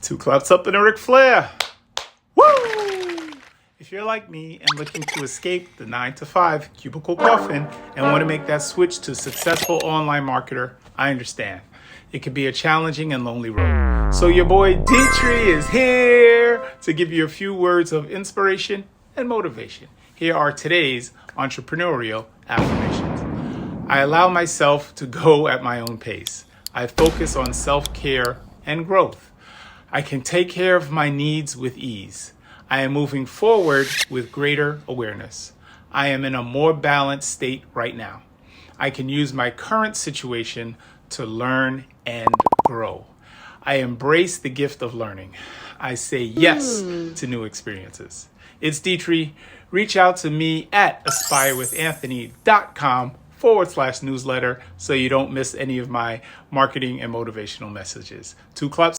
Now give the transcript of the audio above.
Two claps up and a Ric Flair. Woo! If you're like me and looking to escape the 9-to-5 cubicle coffin and want to make that switch to successful online marketer, I understand. It can be a challenging and lonely road. So your boy Detry is here to give you a few words of inspiration and motivation. Here are today's entrepreneurial affirmations. I allow myself to go at my own pace. I focus on self-care and growth. I can take care of my needs with ease. I am moving forward with greater awareness. I am in a more balanced state right now. I can use my current situation to learn and grow. I embrace the gift of learning. I say yes to new experiences. It's Detry. Reach out to me at aspirewithanthony.com/newsletter so you don't miss any of my marketing and motivational messages. Two claps.